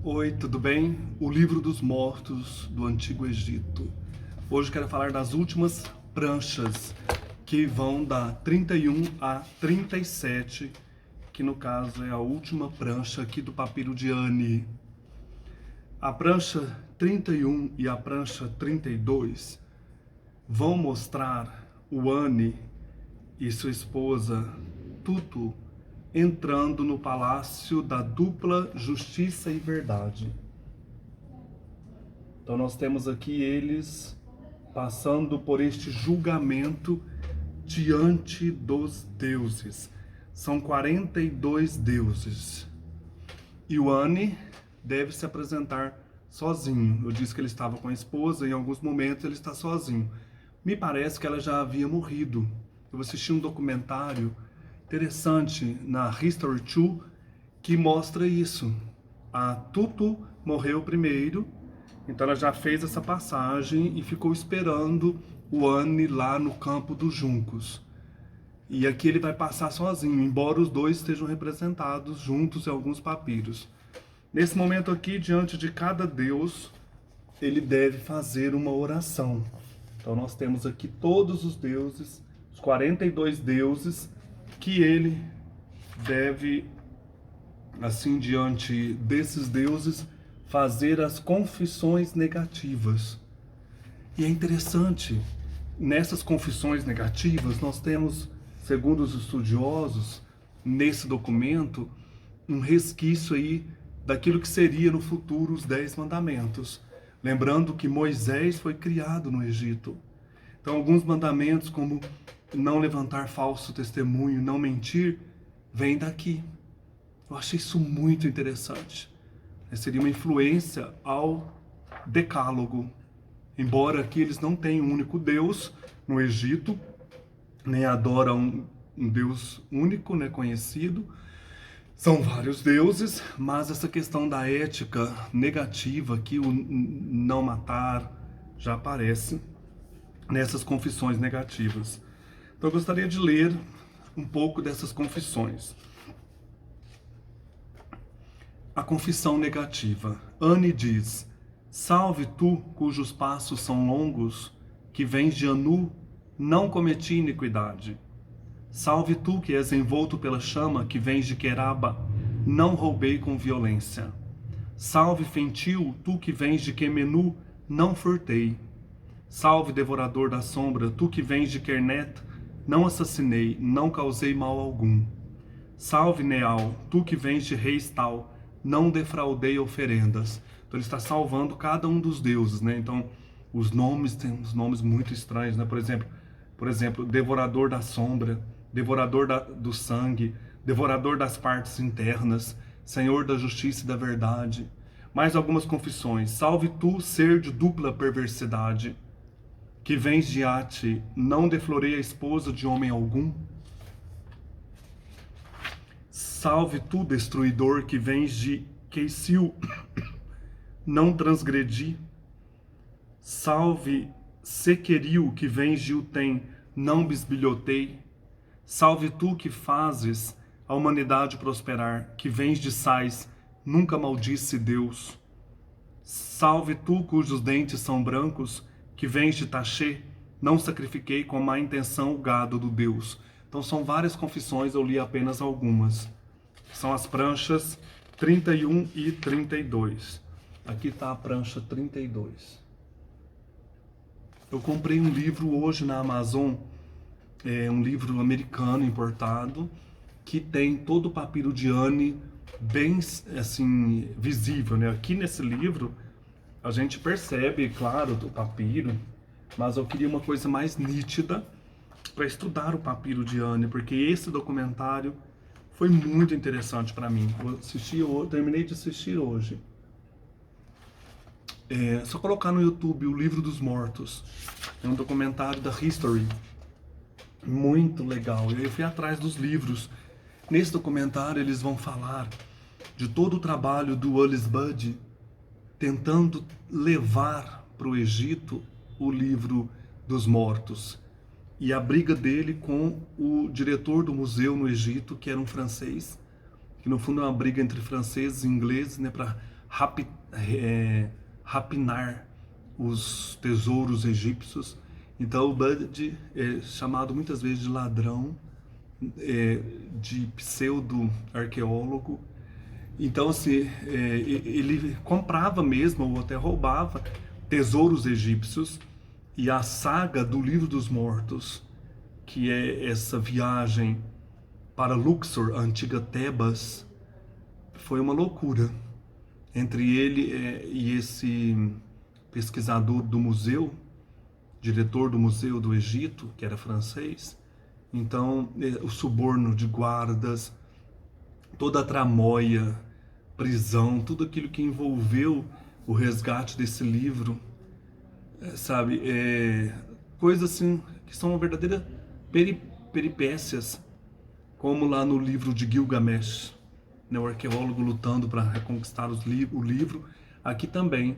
Oi, tudo bem? O livro dos mortos do Antigo Egito. Hoje quero falar das últimas pranchas, que vão da 31 a 37, que no caso é a última prancha aqui do papiro de Ani. A prancha 31 e a prancha 32 vão mostrar o Ani e sua esposa Tutu entrando no palácio da dupla justiça e verdade. Então nós temos aqui eles passando por este julgamento diante dos deuses. São 42 deuses. E o Ani deve se apresentar sozinho. Eu disse que ele estava com a esposa, em alguns momentos ele está sozinho. Me parece que ela já havia morrido. Eu assisti um documentário interessante na History 2 que mostra isso. A Tutu morreu primeiro, então ela já fez essa passagem e ficou esperando o Ani lá no campo dos juncos. E aqui ele vai passar sozinho, embora os dois estejam representados juntos em alguns papiros. Nesse momento aqui, diante de cada deus, ele deve fazer uma oração. Então nós temos aqui todos os deuses, os 42 deuses, que ele deve, assim, diante desses deuses, fazer as confissões negativas. E é interessante, nessas confissões negativas, nós temos, segundo os estudiosos, nesse documento, um resquício aí daquilo que seria no futuro os 10 mandamentos. Lembrando que Moisés foi criado no Egito. Então, alguns mandamentos, como não levantar falso testemunho, não mentir, vem daqui. Eu achei isso muito interessante. Seria uma influência ao decálogo. Embora aqui eles não tenham um único Deus no Egito, nem adoram um Deus único, né, conhecido. São vários deuses, mas essa questão da ética negativa, que o não matar, já aparece nessas confissões negativas. Então eu gostaria de ler um pouco dessas confissões. A confissão negativa. Ani diz: salve tu, cujos passos são longos, que vens de Anu, não cometi iniquidade. Salve tu, que és envolto pela chama, que vens de Queraba, não roubei com violência. Salve Fentil, tu que vens de Quemenu, não furtei. Salve devorador da sombra, tu que vens de Kernet, não assassinei, não causei mal algum. Salve Neal, tu que vens de Reis Tal, não defraudei oferendas. Então ele está salvando cada um dos deuses, né? Então os nomes têm uns nomes muito estranhos, né? Por exemplo, devorador da sombra, devorador do sangue, devorador das partes internas, senhor da justiça e da verdade. Mais algumas confissões. Salve tu, ser de dupla perversidade, que vens de Ate, não deflorei a esposa de homem algum. Salve tu, destruidor, que vens de Queisil, não transgredi. Salve Sequeril, que vens de Utem, não bisbilhotei. Salve tu, que fazes a humanidade prosperar, que vens de Sais, nunca maldisse Deus. Salve tu, cujos dentes são brancos, que vens de Taxê, não sacrifiquei com má intenção o gado do Deus. Então são várias confissões, eu li apenas algumas. São as pranchas 31 e 32. Aqui está a prancha 32. Eu comprei um livro hoje na Amazon, um livro americano importado, que tem todo o papiro de Ani bem assim visível, né? Aqui nesse livro a gente percebe, claro, o papiro, mas eu queria uma coisa mais nítida para estudar o papiro de Ani, porque esse documentário foi muito interessante para mim. Terminei de assistir hoje. Só colocar no YouTube o Livro dos Mortos. É um documentário da History. Muito legal. Eu fui atrás dos livros. Nesse documentário eles vão falar de todo o trabalho do Ulis Buddy tentando levar para o Egito o Livro dos Mortos. E a briga dele com o diretor do museu no Egito, que era um francês, que no fundo é uma briga entre franceses e ingleses, né, rapinar os tesouros egípcios. Então o Bud é chamado muitas vezes de ladrão, de pseudo-arqueólogo. Então, assim, ele comprava mesmo, ou até roubava, tesouros egípcios. E a saga do Livro dos Mortos, que é essa viagem para Luxor, a antiga Tebas, foi uma loucura. Entre ele e esse pesquisador do museu, diretor do Museu do Egito, que era francês. Então, o suborno de guardas, toda a tramóia, prisão, tudo aquilo que envolveu o resgate desse livro, sabe? Coisas assim que são uma verdadeira peripécias, como lá no livro de Gilgamesh, né? O arqueólogo lutando para reconquistar o livro. Aqui também,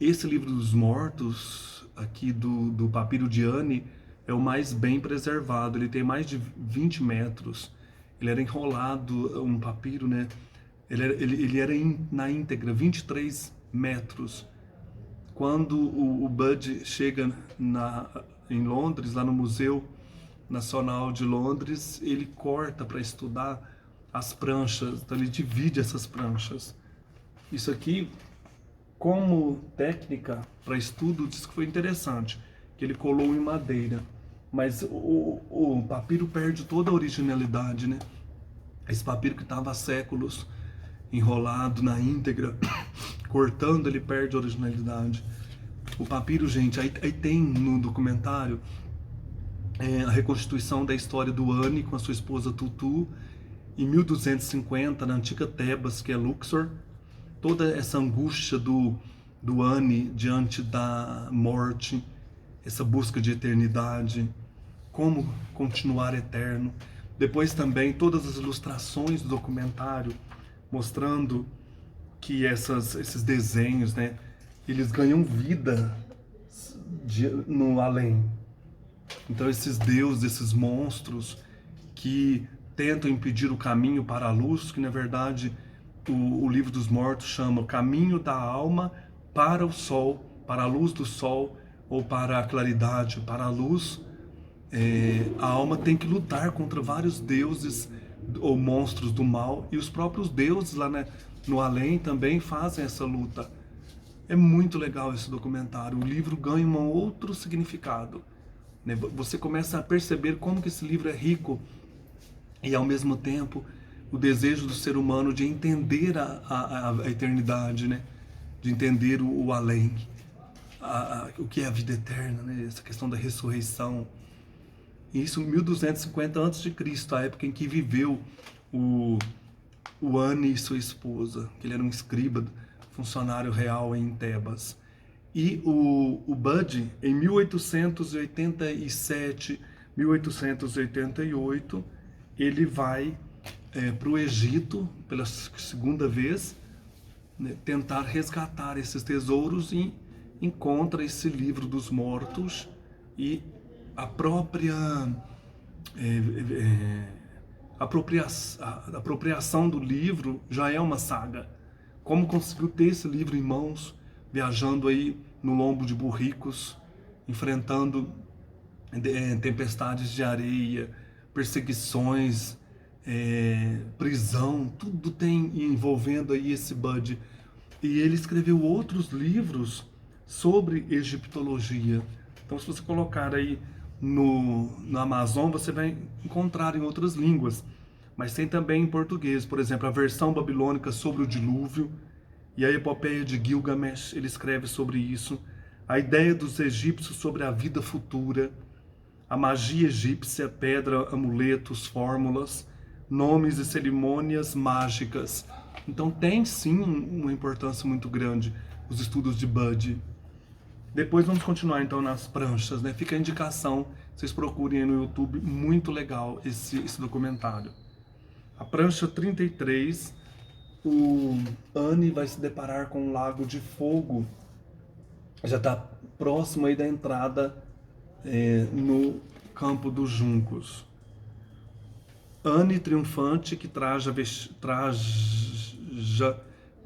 esse livro dos mortos, aqui do papiro de Ani, é o mais bem preservado. Ele tem mais de 20 metros. Ele era enrolado, um papiro, né? Ele era na íntegra, 23 metros. Quando o Bud chega em Londres, lá no Museu Nacional de Londres, ele corta para estudar as pranchas, então ele divide essas pranchas. Isso aqui, como técnica para estudo, diz que foi interessante, que ele colou em madeira, mas o papiro perde toda a originalidade, né? Esse papiro que estava há séculos enrolado na íntegra, cortando, ele perde a originalidade. O papiro, gente, aí tem no documentário a reconstituição da história do Ani com a sua esposa Tutu, em 1250, na antiga Tebas, que é Luxor. Toda essa angústia do Ani diante da morte, essa busca de eternidade, como continuar eterno. Depois também todas as ilustrações do documentário mostrando que esses desenhos, né, eles ganham vida no além. Então esses deuses, esses monstros que tentam impedir o caminho para a luz, que na verdade o Livro dos Mortos chama o caminho da alma para o sol, para a luz do sol, ou para a claridade, para a luz. A alma tem que lutar contra vários deuses ou monstros do mal, e os próprios deuses lá, né, no além também fazem essa luta. É muito legal esse documentário. O livro ganha um outro significado, né? Você começa a perceber como que esse livro é rico e ao mesmo tempo o desejo do ser humano de entender a eternidade, né? De entender o além, o que é a vida eterna, né? Essa questão da ressurreição. Isso em 1250 a.C., a época em que viveu o Ani e sua esposa, que ele era um escriba, funcionário real em Tebas. E o Bud, em 1887, 1888, ele vai para o Egito pela segunda vez, né, tentar resgatar esses tesouros, e encontra esse livro dos mortos, e a própria apropriação do livro já é uma saga. Como conseguiu ter esse livro em mãos, viajando aí no lombo de burricos, enfrentando tempestades de areia, perseguições, prisão, tudo tem envolvendo aí esse Bud. E ele escreveu outros livros sobre egiptologia. Então, se você colocar aí no Amazon, você vai encontrar em outras línguas, mas tem também em português. Por exemplo, a versão babilônica sobre o dilúvio, e a epopeia de Gilgamesh, ele escreve sobre isso. A ideia dos egípcios sobre a vida futura, a magia egípcia, pedra, amuletos, fórmulas, nomes e cerimônias mágicas. Então tem sim uma importância muito grande os estudos de Bud. Depois vamos continuar então nas pranchas, né? Fica a indicação, vocês procurem aí no YouTube, muito legal esse documentário. A prancha 33, o Ani vai se deparar com um lago de fogo, já está próximo aí da entrada no campo dos juncos. Ani triunfante, que traja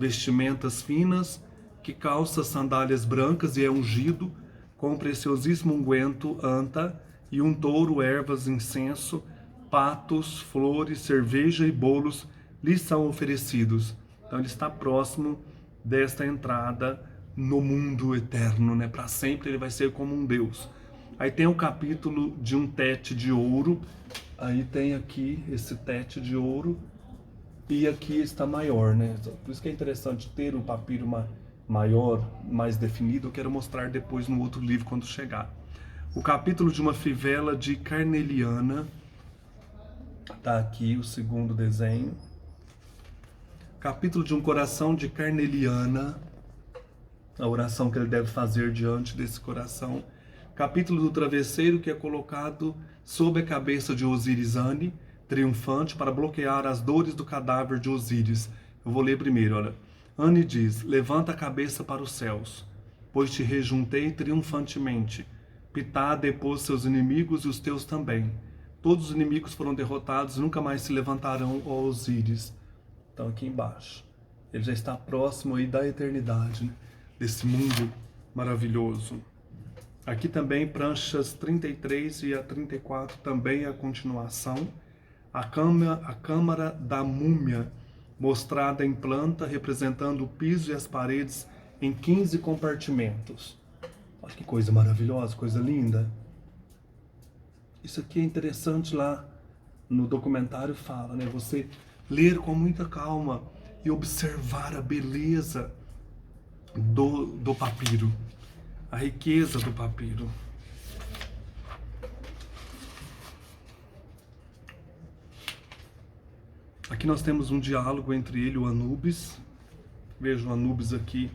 vestimentas finas, que calça sandálias brancas e é ungido com preciosíssimo unguento, anta, e um touro, ervas, incenso, patos, flores, cerveja e bolos lhe são oferecidos. Então ele está próximo desta entrada no mundo eterno, né? Para sempre ele vai ser como um Deus. Aí tem o capítulo de um tete de ouro. Aí tem aqui esse tete de ouro. E aqui está maior, né? Por isso que é interessante ter o papiro maior, mais definido. Eu quero mostrar depois no outro livro quando chegar. O capítulo de uma fivela de carneliana. Está aqui o segundo desenho. Capítulo de um coração de carneliana. A oração que ele deve fazer diante desse coração. Capítulo do travesseiro que é colocado sob a cabeça de Osíris-Ani, triunfante, para bloquear as dores do cadáver de Osíris. Eu vou ler primeiro, olha. Ani diz: levanta a cabeça para os céus, pois te rejuntei triunfantemente. Pitá depôs seus inimigos e os teus também. Todos os inimigos foram derrotados e nunca mais se levantarão, ó Osíris. Então aqui embaixo. Ele já está próximo aí da eternidade, né? Desse mundo maravilhoso. Aqui também pranchas 33 e a 34 também é a continuação. A câmara da múmia, mostrada em planta, representando o piso e as paredes em 15 compartimentos. Olha que coisa maravilhosa, coisa linda. Isso aqui é interessante, lá no documentário fala, né? Você ler com muita calma e observar a beleza do papiro, a riqueza do papiro. Aqui nós temos um diálogo entre ele e o Anubis. Veja o Anubis aqui,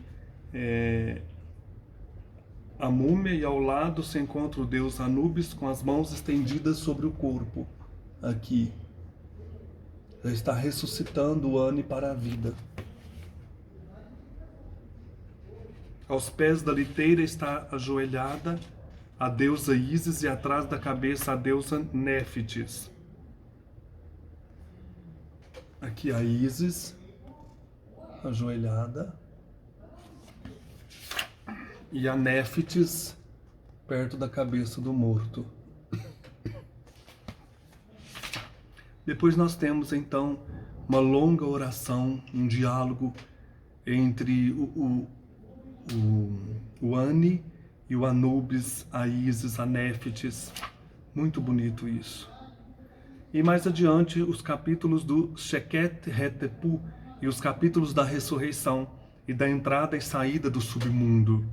a múmia, e ao lado se encontra o deus Anubis com as mãos estendidas sobre o corpo. Aqui já está ressuscitando o Ani para a vida. Aos pés da liteira está ajoelhada a deusa Ísis e atrás da cabeça a deusa Néfitis. Aqui a Ísis ajoelhada e a Néfitis perto da cabeça do morto. Depois nós temos então uma longa oração, um diálogo entre o Ani e o Anubis, a Ísis, a Néfitis. Muito bonito isso. E mais adiante, os capítulos do Sheket Hetepu e os capítulos da ressurreição e da entrada e saída do submundo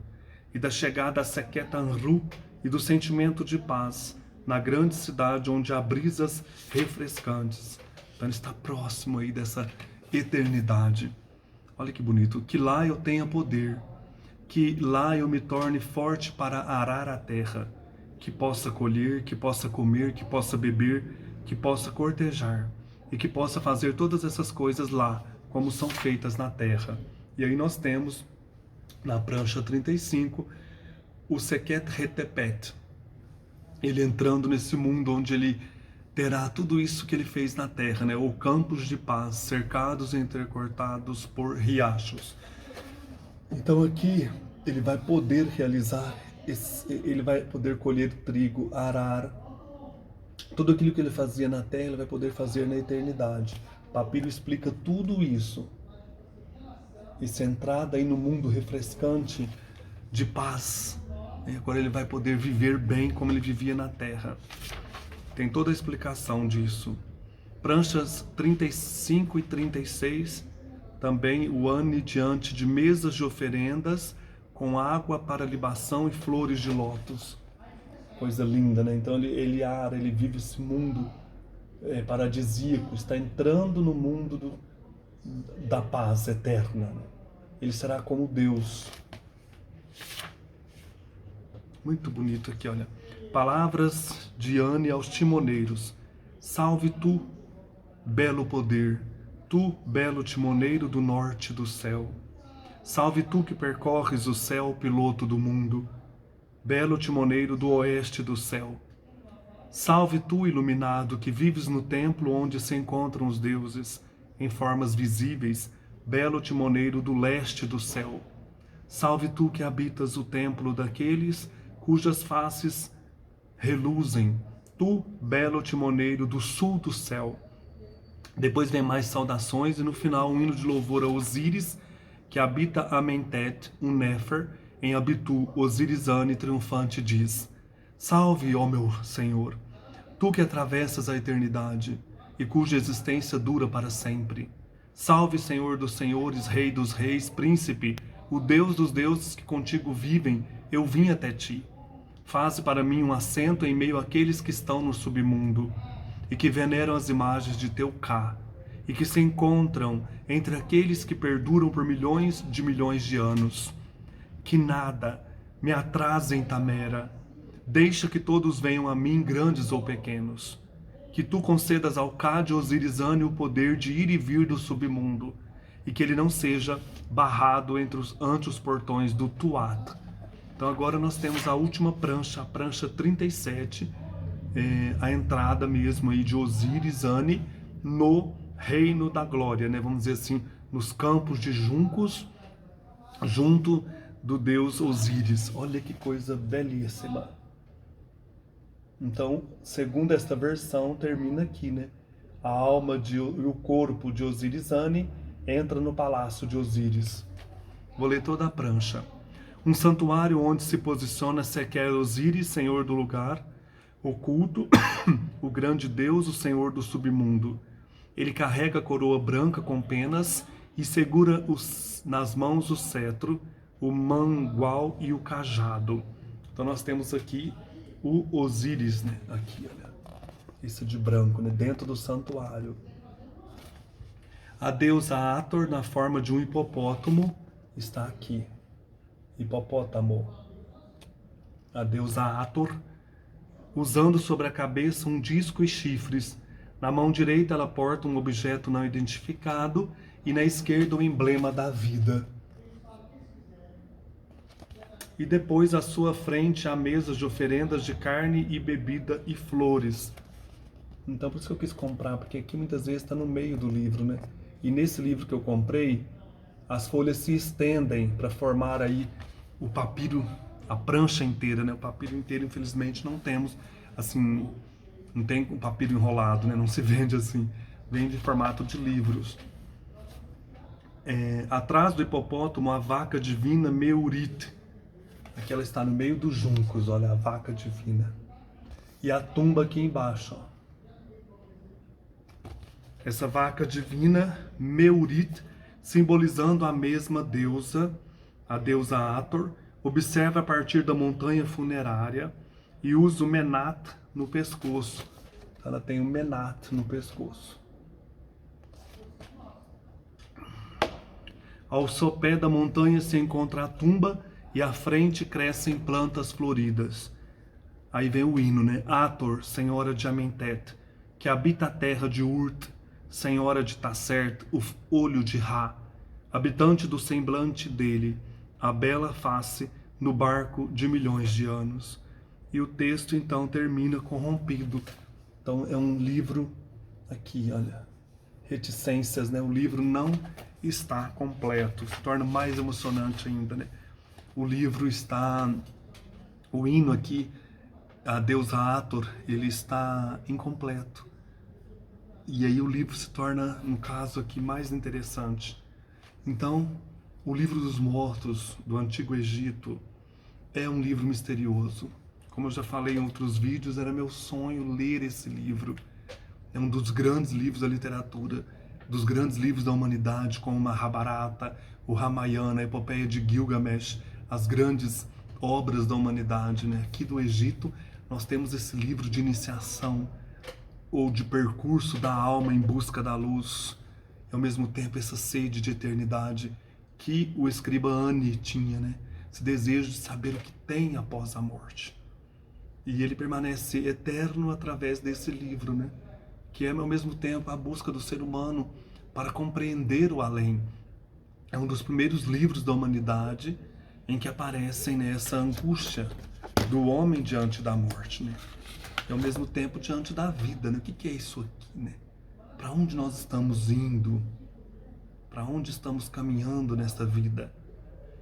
e da chegada a Seket Anru e do sentimento de paz na grande cidade onde há brisas refrescantes. Então ele está próximo aí dessa eternidade. Olha que bonito. Que lá eu tenha poder, que lá eu me torne forte para arar a terra, que possa colher, que possa comer, que possa beber, que possa cortejar e que possa fazer todas essas coisas lá, como são feitas na terra. E aí nós temos, na prancha 35, o Seket Hetepet, ele entrando nesse mundo onde ele terá tudo isso que ele fez na terra, né? Ou campos de paz, cercados e intercortados por riachos. Então aqui ele vai poder realizar, ele vai poder colher trigo, arar. Tudo aquilo que ele fazia na terra, ele vai poder fazer na eternidade. O papiro explica tudo isso. Essa entrada aí no mundo refrescante de paz. E agora ele vai poder viver bem como ele vivia na terra. Tem toda a explicação disso. Pranchas 35 e 36. Também o Ani diante de mesas de oferendas, com água para libação e flores de lótus. Coisa linda, né? Então ele ara, ele vive esse mundo paradisíaco, está entrando no mundo da paz eterna. Ele será como Deus. Muito bonito aqui, olha. Palavras de Ani aos timoneiros. Salve tu, belo poder, tu, belo timoneiro do norte do céu. Salve tu que percorres o céu, piloto do mundo, belo timoneiro do oeste do céu. Salve tu, iluminado, que vives no templo onde se encontram os deuses, em formas visíveis, belo timoneiro do leste do céu. Salve tu que habitas o templo daqueles cujas faces reluzem, tu, belo timoneiro do sul do céu. Depois vem mais saudações e no final um hino de louvor a Osíris, que habita Amentet, um Néfer, em Abitu, Osirisane triunfante diz: Salve, ó meu Senhor, tu que atravessas a eternidade e cuja existência dura para sempre. Salve, Senhor dos senhores, Rei dos reis, Príncipe, o Deus dos deuses que contigo vivem, eu vim até ti. Faze para mim um assento em meio àqueles que estão no submundo e que veneram as imagens de teu Ka, e que se encontram entre aqueles que perduram por milhões de anos. Que nada me atrase em Tamera. Deixa que todos venham a mim, grandes ou pequenos. Que tu concedas ao Ka de Osirisane o poder de ir e vir do submundo, e que ele não seja barrado ante os portões do Tuat. Então agora nós temos a última prancha, a prancha 37, a entrada mesmo aí de Osirisane no reino da glória, né? Vamos dizer assim, nos campos de juncos, junto do deus Osíris. Olha que coisa belíssima. Então, segundo esta versão, termina aqui, né? A alma e o corpo de Osirisane entra no palácio de Osíris. Vou ler toda a prancha. Um santuário onde se posiciona sequer Osíris, senhor do lugar, oculto, o grande Deus, o senhor do submundo. Ele carrega a coroa branca com penas e segura nas mãos o cetro, o mangual e o cajado. Então nós temos aqui o Osíris, né? Aqui, olha, isso de branco, né? Dentro do santuário. A deusa Hathor, na forma de um hipopótamo, está aqui. Hipopótamo. A deusa Hathor, usando sobre a cabeça um disco e chifres. Na mão direita ela porta um objeto não identificado e na esquerda o emblema da vida. E depois à sua frente há mesas de oferendas de carne e bebida e flores. Então por isso que eu quis comprar, porque aqui muitas vezes está no meio do livro, né? E nesse livro que eu comprei, as folhas se estendem para formar aí o papiro, a prancha inteira, né? O papiro inteiro, infelizmente, não temos, assim, não tem o papiro enrolado, né? Não se vende assim, vende em formato de livros. Atrás do hipopótamo, a vaca divina Meurit. Aqui ela está no meio dos juncos, olha, a vaca divina. E a tumba aqui embaixo, ó. Essa vaca divina, Meurit, simbolizando a mesma deusa, a deusa Hathor, observa a partir da montanha funerária e usa o Menat no pescoço. Ela tem o Menat no pescoço. Ao sopé da montanha se encontra a tumba e à frente crescem plantas floridas. Aí vem o hino, né? Hathor, senhora de Amentet, que habita a terra de Urt, senhora de Tassert, o olho de Ra, habitante do semblante dele, a bela face no barco de milhões de anos. E o texto então termina corrompido. Então é um livro aqui, olha, reticências, né? O livro não está completo, se torna mais emocionante ainda, né? O livro está, o hino aqui, a deusa Hathor, ele está incompleto. E aí o livro se torna, no caso aqui, mais interessante. Então, o livro dos mortos do Antigo Egito é um livro misterioso. Como eu já falei em outros vídeos, era meu sonho ler esse livro. É um dos grandes livros da literatura, dos grandes livros da humanidade, como o Mahabharata, o Ramayana, a Epopeia de Gilgamesh, as grandes obras da humanidade, né? Aqui do Egito, nós temos esse livro de iniciação, ou de percurso da alma em busca da luz, e ao mesmo tempo essa sede de eternidade que o escriba Ani tinha, né? Esse desejo de saber o que tem após a morte. E ele permanece eterno através desse livro, né? Que é ao mesmo tempo a busca do ser humano para compreender o além. É um dos primeiros livros da humanidade em que aparecem nessa angústia do homem diante da morte, né? E ao mesmo tempo diante da vida, né? O que é isso aqui, né? Para onde nós estamos indo? para onde estamos caminhando nesta vida,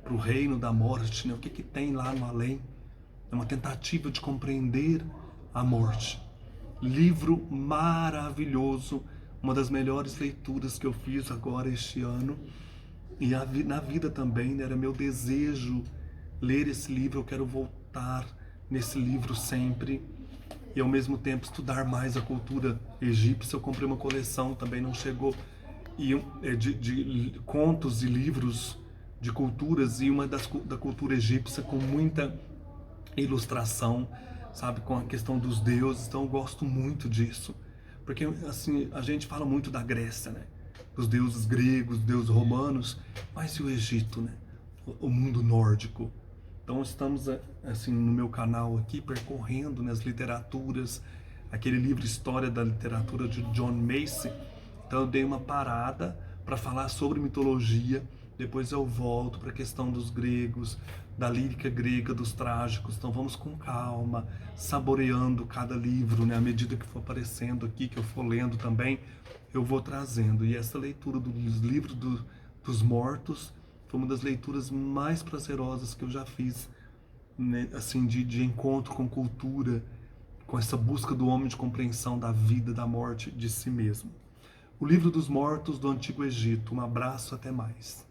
para o reino da morte, né? O que que tem lá no além? É uma tentativa de compreender a morte. Livro maravilhoso, uma das melhores leituras que eu fiz agora este ano. E na vida também, né, era meu desejo ler esse livro, eu quero voltar nesse livro sempre. E ao mesmo tempo estudar mais a cultura egípcia. Eu comprei uma coleção, também não chegou, de contos e livros de culturas, e uma da cultura egípcia com muita ilustração, sabe, com a questão dos deuses. Então eu gosto muito disso, porque assim, a gente fala muito da Grécia, né, dos deuses gregos, deuses romanos, mas e o Egito, né, o mundo nórdico? Então estamos assim no meu canal aqui percorrendo nas literaturas, aquele livro História da Literatura de John Macy. Então eu dei uma parada para falar sobre mitologia, depois eu volto para a questão dos gregos, da lírica grega, dos trágicos. Então vamos com calma, saboreando cada livro, né? À medida que for aparecendo aqui, que eu for lendo também, eu vou trazendo. E essa leitura dos livros dos mortos foi uma das leituras mais prazerosas que eu já fiz, né? Assim, de encontro com cultura, com essa busca do homem de compreensão da vida, da morte, de si mesmo. O Livro dos Mortos do Antigo Egito. Um abraço, até mais.